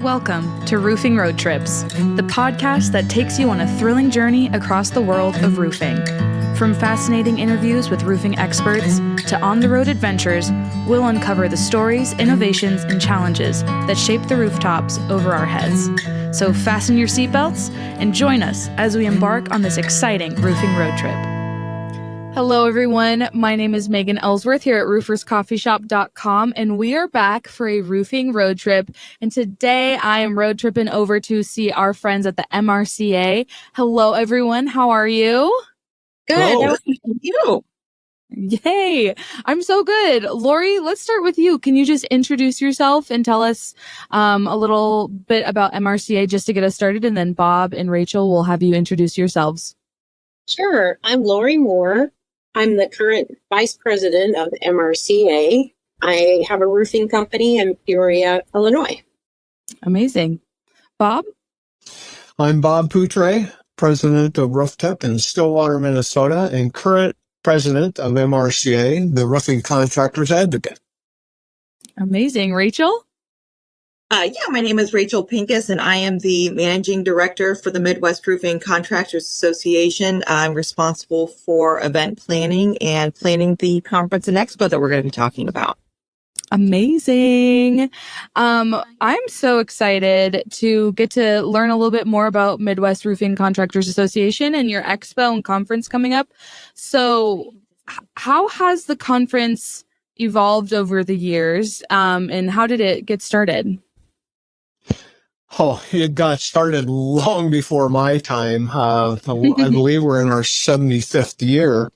Welcome to Roofing Road Trips, the podcast that takes you on a thrilling journey across the world of roofing. From fascinating interviews with roofing experts to on-the-road adventures, we'll uncover the stories, innovations, and challenges that shape the rooftops over our heads. So fasten your seatbelts and join us as we embark on this exciting roofing road trip. Hello, everyone. My name is Megan Ellsworth here at rooferscoffeeshop.com, and we are back for a roofing road trip. And today I am road tripping over to see our friends at the MRCA. Hello, everyone. How are you? Good. Hello. How are you? Yay. I'm so good. Laurie, let's start with you. Can you just introduce yourself and tell us a little bit about MRCA just to get us started? And then Bob and Rachel will have you introduce yourselves. Sure. I'm Laurie Moore. I'm the current vice president of MRCA. I have a roofing company in Peoria, Illinois. Amazing. Bob? I'm Bob Poutre, president of RoofTech in Stillwater, Minnesota, and current president of MRCA, the Roofing Contractors Advocate. Amazing. Rachel? My name is Rachel Pinkus, and I am the managing director for the Midwest Roofing Contractors Association. I'm responsible for event planning and planning the conference and expo that we're going to be talking about. Amazing. I'm so excited to get to learn a little bit more about Midwest Roofing Contractors Association and your expo and conference coming up. So how has the conference evolved over the years, and how did it get started? Oh, it got started long before my time. I believe we're in our 75th year.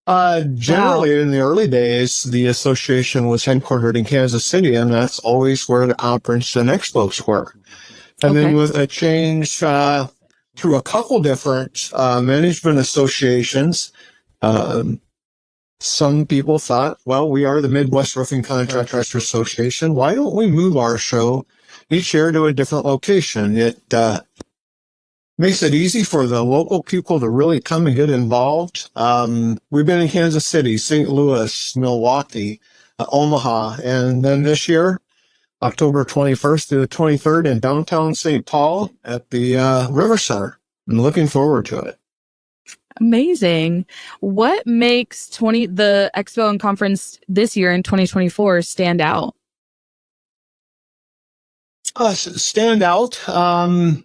Generally, in the early days, the association was headquartered in Kansas City, and that's always where the conference and expos were. And then with a change through a couple different management associations, some people thought, well, we are the Midwest Roofing Contractors Association. Why don't we move our show each year to a different location? It makes it easy for the local people to really come and get involved. We've been in Kansas City, St. Louis, Milwaukee, Omaha, and then this year, October 21st to the 23rd in downtown St. Paul at the River Center. I'm looking forward to it. Amazing. What makes the expo and conference this year in 2024 stand out? Stand out. Well,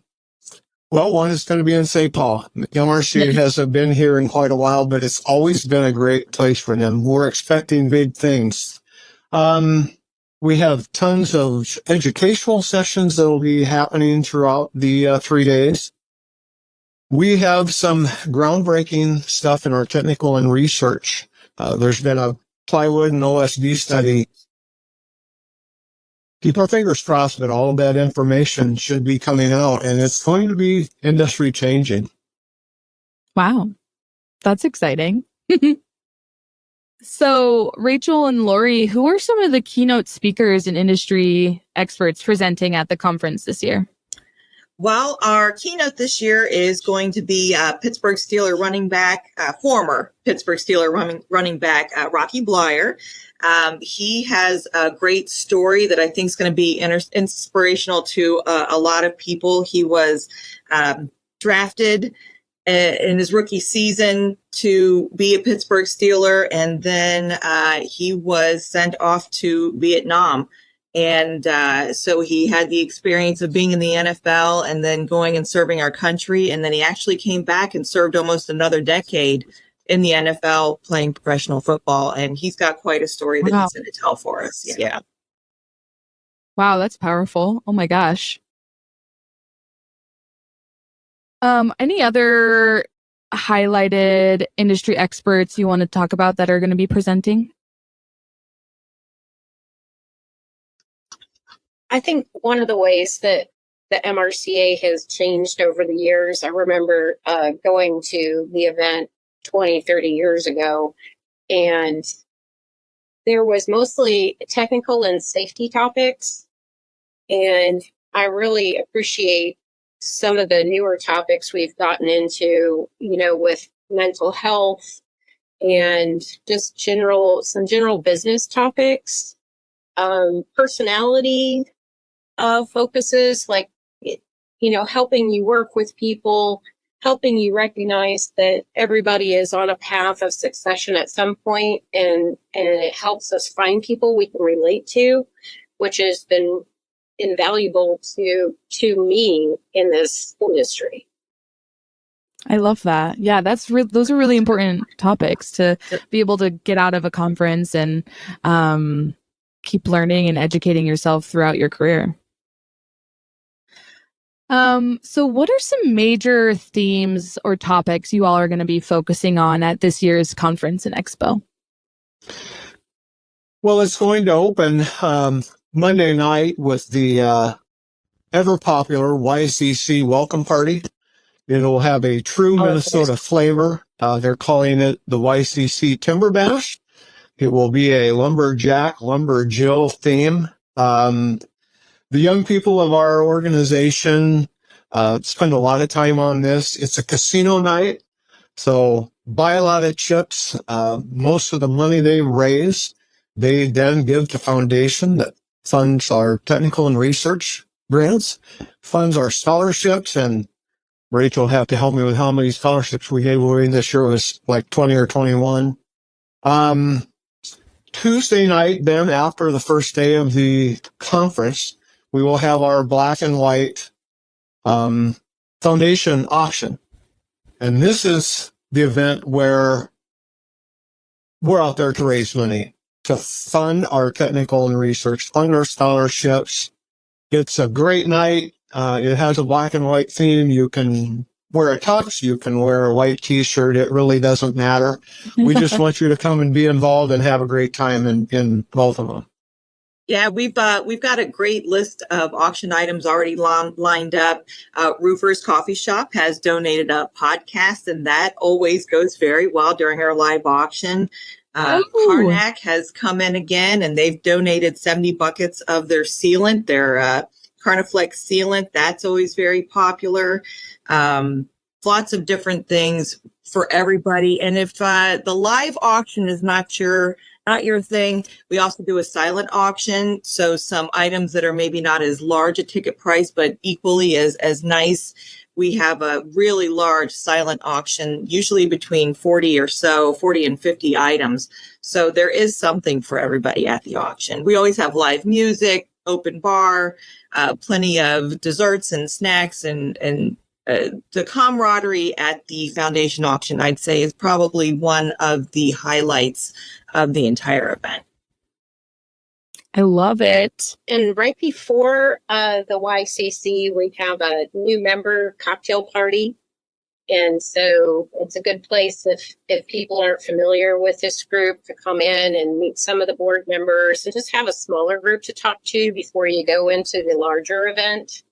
one is going to be in St. Paul. MRCA hasn't been here in quite a while, but it's always been a great place for them. We're expecting big things. We have tons of educational sessions that will be happening throughout the 3 days. We have some groundbreaking stuff in our technical and research. There's been a plywood and OSB study. Keep our fingers crossed that all of that information should be coming out, and it's going to be industry changing. Wow. That's exciting. So, Rachel and Laurie, who are some of the keynote speakers and industry experts presenting at the conference this year? Well, our keynote this year is going to be Pittsburgh Steeler running back, former Pittsburgh Steeler running back, Rocky Bleier. He has a great story that I think is going to be inspirational to a lot of people. He was drafted in his rookie season to be a Pittsburgh Steeler, and then he was sent off to Vietnam. And so he had the experience of being in the NFL and then going and serving our country. And then he actually came back and served almost another decade in the NFL playing professional football. And he's got quite a story that he's going to tell for us. Yeah. Wow, that's powerful. Oh my gosh. Any other highlighted industry experts you want to talk about that are going to be presenting? I think one of the ways that the MRCA has changed over the years, I remember going to the event 20, 30 years ago, and there was mostly technical and safety topics. And I really appreciate some of the newer topics we've gotten into, with mental health and just some general business topics, personality, focuses, like, helping you work with people, helping you recognize that everybody is on a path of succession at some point, and it helps us find people we can relate to, which has been invaluable to me in this industry. I love that. Yeah, those are really important topics to be able to get out of a conference and keep learning and educating yourself throughout your career. So what are some major themes or topics you all are going to be focusing on at this year's conference and expo? Well, it's going to open Monday night with the ever popular YCC welcome party. It'll have a true Minnesota flavor. They're calling it the YCC Timber Bash. It will be a lumberjack, lumberjill theme. The young people of our organization spend a lot of time on this. It's a casino night, so buy a lot of chips. Most of the money they raise, they then give to foundation that funds our technical and research grants, funds our scholarships, and Rachel will have to help me with how many scholarships we gave away this year. It was like 20 or 21. Tuesday night, then after the first day of the conference, we will have our black and white foundation auction. And this is the event where we're out there to raise money, to fund our technical and research, fund our scholarships. It's a great night. It has a black and white theme. You can wear a tux, you can wear a white t-shirt. It really doesn't matter. We just want you to come and be involved and have a great time in both of them. Yeah, we've got a great list of auction items already lined up. Roofer's Coffee Shop has donated a podcast, and that always goes very well during our live auction. Karnak has come in again, and they've donated 70 buckets of their sealant, their Carniflex sealant. That's always very popular. Lots of different things for everybody. And if the live auction is not your thing, we also do a silent auction. So some items that are maybe not as large a ticket price, but equally as nice. We have a really large silent auction, usually between 40 and 50 items. So there is something for everybody at the auction. We always have live music, open bar, plenty of desserts and snacks, and the camaraderie at the foundation auction, I'd say, is probably one of the highlights of the entire event. I love it. And right before the YCC, we have a new member cocktail party. And so it's a good place if people aren't familiar with this group to come in and meet some of the board members and just have a smaller group to talk to before you go into the larger event.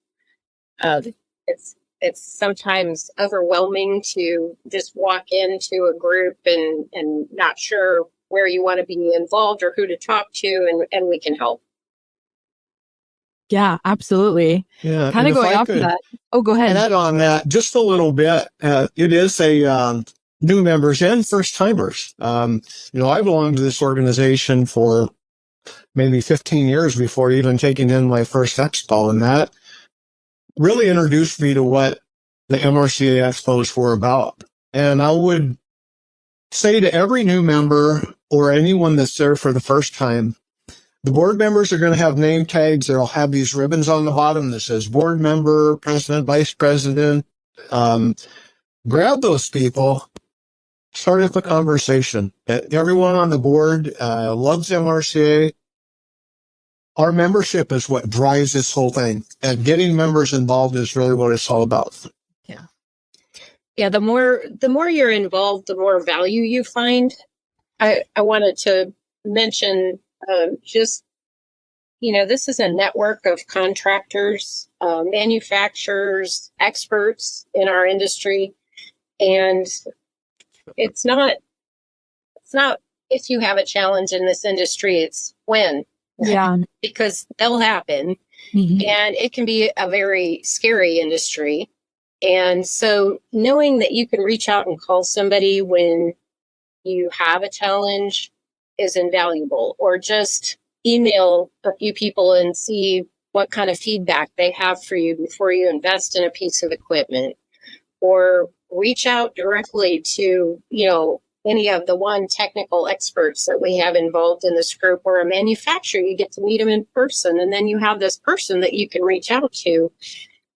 It's sometimes overwhelming to just walk into a group and not sure where you want to be involved or who to talk to, and we can help. Yeah, absolutely. Yeah, kind of going off of that. Oh, go ahead. Add on that just a little bit. It is a new members and first timers. I belonged to this organization for maybe 15 years before even taking in my first expo, and that really introduced me to what the MRCA expos were about. And I would say to every new member or anyone that's there for the first time, the board members are going to have name tags. They'll have these ribbons on the bottom that says board member, president, vice president. Grab those people, start up a conversation. Everyone on the board loves MRCA. Our membership is what drives this whole thing, and getting members involved is really what it's all about. Yeah. The more you're involved, the more value you find. I wanted to mention this is a network of contractors, manufacturers, experts in our industry, and it's not if you have a challenge in this industry, it's when. Yeah. Because they'll happen. Mm-hmm. And it can be a very scary industry. And so knowing that you can reach out and call somebody when you have a challenge is invaluable, or just email a few people and see what kind of feedback they have for you before you invest in a piece of equipment, or reach out directly to, any of the technical experts that we have involved in this group, or a manufacturer. You get to meet them in person, and then you have this person that you can reach out to,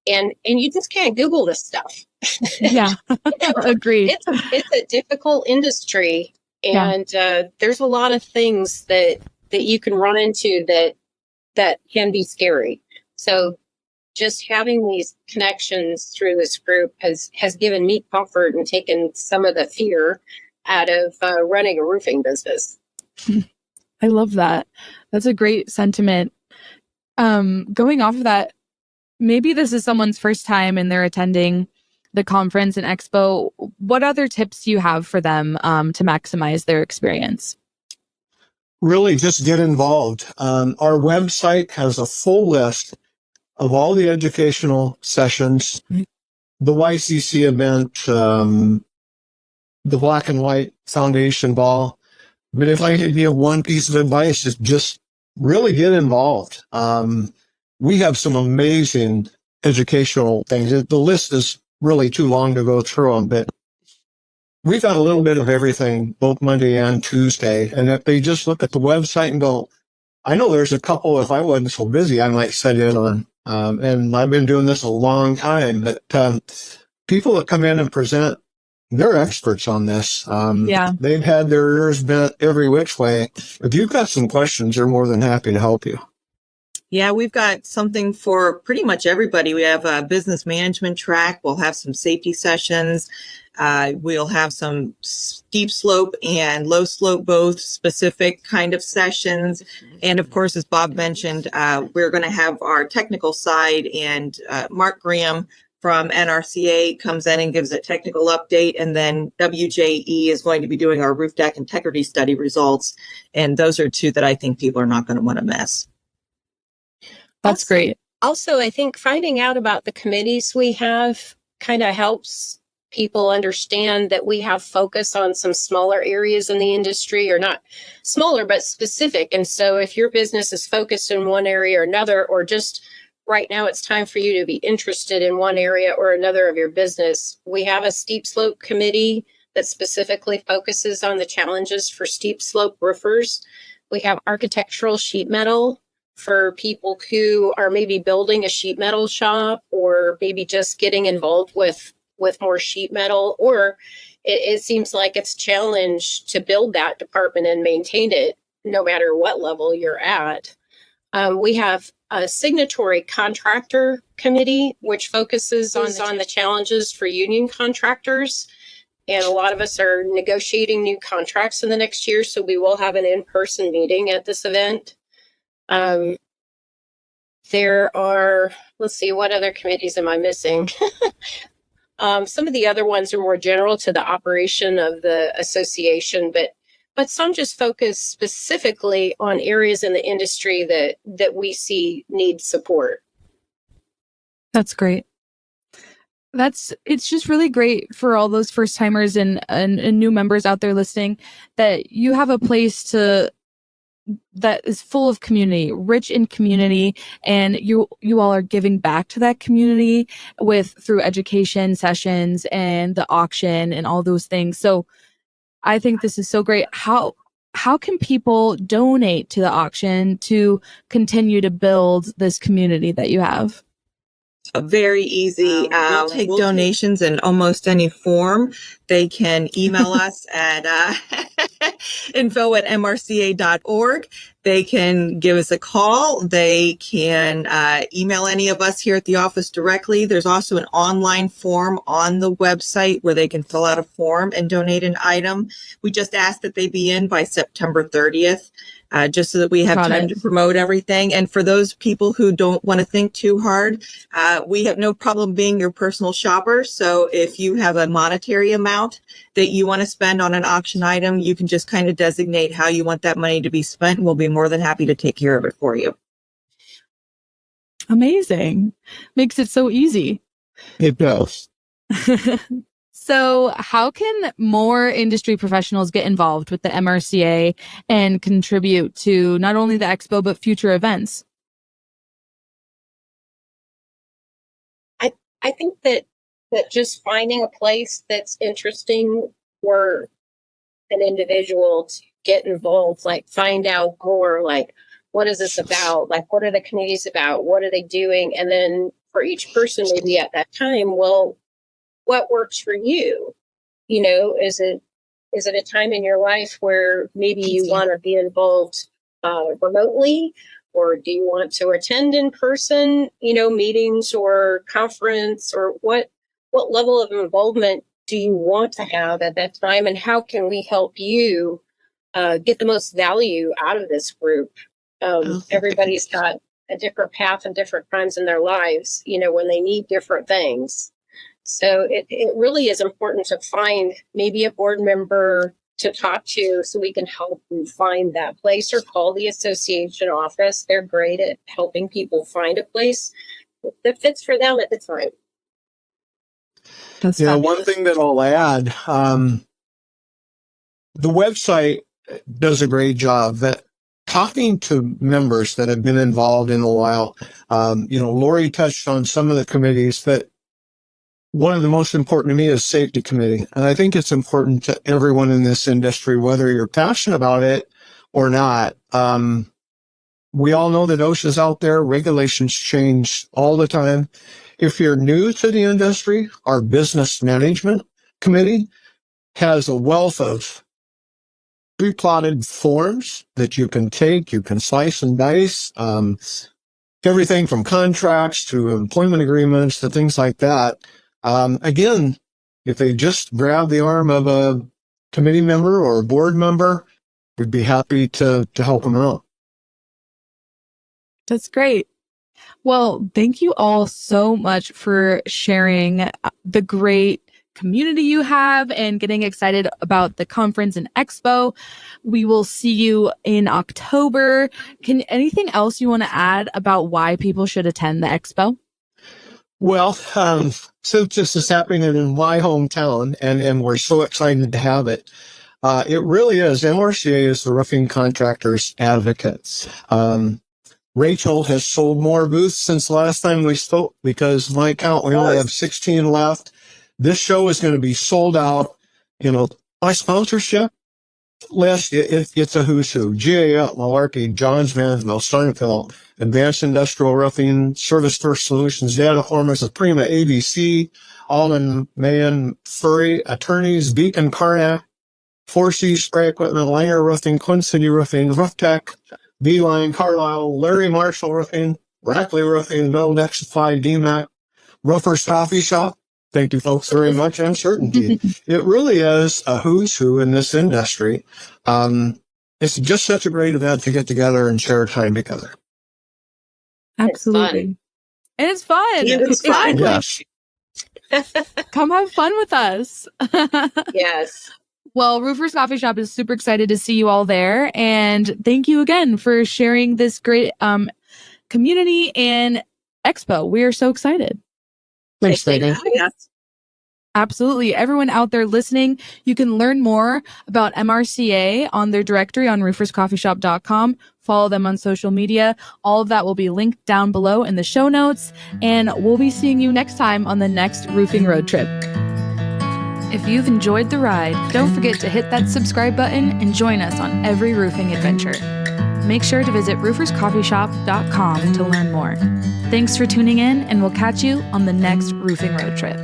and you just can't Google this stuff. Yeah, agreed. It's a difficult industry, and there's a lot of things that you can run into that can be scary. So just having these connections through this group has given me comfort and taken some of the fear out of running a roofing business. I love that. That's a great sentiment. Going off of that, maybe this is someone's first time and they're attending the conference and expo. What other tips do you have for them to maximize their experience? Really just get involved. Our website has a full list of all the educational sessions, the YCC event, the Black and White Foundation Ball. But if I could give one piece of advice, is just really get involved. We have some amazing educational things. The list is really too long to go through them, but we've got a little bit of everything, both Monday and Tuesday. And if they just look at the website and go, I know there's a couple, if I wasn't so busy, I might set in on. And I've been doing this a long time, but people that come in and present, they're experts on this. They've had their ears bent every which way. If you've got some questions, they're more than happy to help you. Yeah, we've got something for pretty much everybody. We have a business management track. We'll have some safety sessions. We'll have some steep slope and low slope, both specific kind of sessions. And of course, as Bob mentioned, we're going to have our technical side, and Mark Graham from NRCA comes in and gives a technical update. And then WJE is going to be doing our roof deck integrity study results. And those are two that I think people are not going to want to miss. That's great. Also, I think finding out about the committees we have kind of helps people understand that we have focus on some smaller areas in the industry, or not smaller, but specific. And so if your business is focused in one area or another, or just right now it's time for you to be interested in one area or another of your business, we have a steep slope committee that specifically focuses on the challenges for steep slope roofers. We have architectural sheet metal for people who are maybe building a sheet metal shop, or maybe just getting involved with more sheet metal, or it seems like it's a challenge to build that department and maintain it no matter what level you're at. We have a signatory contractor committee, which focuses on the challenges for union contractors. And a lot of us are negotiating new contracts in the next year, so we will have an in-person meeting at this event. There are, let's see, what other committees am I missing? Some of the other ones are more general to the operation of the association, but some just focus specifically on areas in the industry that we see need support. That's great. It's just really great for all those first timers and new members out there listening, that you have a place that is full of community, rich in community, and you all are giving back to that community through education sessions and the auction and all those things. So I think this is so great. How can people donate to the auction to continue to build this community that you have? Very easy. We'll take donations in almost any form. They can email us at info@mrca.org. They can give us a call. They can email any of us here at the office directly. There's also an online form on the website where they can fill out a form and donate an item. We just ask that they be in by September 30th. Just so that we have time to promote everything. And for those people who don't want to think too hard, we have no problem being your personal shopper. So if you have a monetary amount that you want to spend on an auction item, you can just kind of designate how you want that money to be spent. We'll be more than happy to take care of it for you. Amazing. Makes it so easy. It does. So how can more industry professionals get involved with the MRCA and contribute to not only the expo, but future events? I think that just finding a place that's interesting for an individual to get involved, like find out more, like what is this about? Like what are the committees about? What are they doing? And then for each person, maybe at that time, well, what works for you? You know, is it a time in your life where maybe you want to be involved remotely, or do you want to attend in person, meetings or conference, or what level of involvement do you want to have at that time, and how can we help you get the most value out of this group? Everybody's got a different path and different times in their lives, when they need different things. So it really is important to find maybe a board member to talk to so we can help you find that place, or call the association office. They're great at helping people find a place that fits for them at the time. That's one thing that I'll add, the website does a great job that talking to members that have been involved in a while. Laurie touched on some of the committees, but one of the most important to me is safety committee. And I think it's important to everyone in this industry, whether you're passionate about it or not. We all know that OSHA's out there. Regulations change all the time. If you're new to the industry, our business management committee has a wealth of pre-plotted forms that you can take. You can slice and dice. Everything from contracts to employment agreements to things like that. Again, if they just grab the arm of a committee member or a board member, we'd be happy to help them out. That's great. Well, thank you all so much for sharing the great community you have and getting excited about the conference and expo. We will see you in October. Anything else you want to add about why people should attend the expo? Well, since this is happening in my hometown and we're so excited to have it, it really is. MRCA is the roofing contractors advocates. Rachel has sold more booths since the last time we spoke because my count, we only have 16 left. This show is going to be sold out. My sponsorship list, it's a who's who. GAL, Malarkey, Johns Manville, Steinfeld, Advanced Industrial Roofing, Service First Solutions, Data Formers, Prima, ABC, Alden, Mayan, Furry, Attorneys, Beacon, Karnak, 4C Spray Equipment, Langer Roofing, Quinn City Roofing, Roof Tech, Beeline, Carlisle, Larry Marshall Roofing, Rackley Roofing, Middle Nexify, DMAC, Roofers Coffee Shop. Thank you folks very much. And Certainty. It really is a who's who in this industry. It's just such a great event to get together and share time together. Absolutely. And it's fun. It's fun. Yes. Come have fun with us. Yes. Well, Roofers Coffee Shop is super excited to see you all there. And thank you again for sharing this great community and expo. We are so excited. Thanks, Megan. Yes. Absolutely. Everyone out there listening, you can learn more about MRCA on their directory on rooferscoffeeshop.com. Follow them on social media. All of that will be linked down below in the show notes. And we'll be seeing you next time on the next roofing road trip. If you've enjoyed the ride, don't forget to hit that subscribe button and join us on every roofing adventure. Make sure to visit rooferscoffeeshop.com to learn more. Thanks for tuning in, and we'll catch you on the next roofing road trip.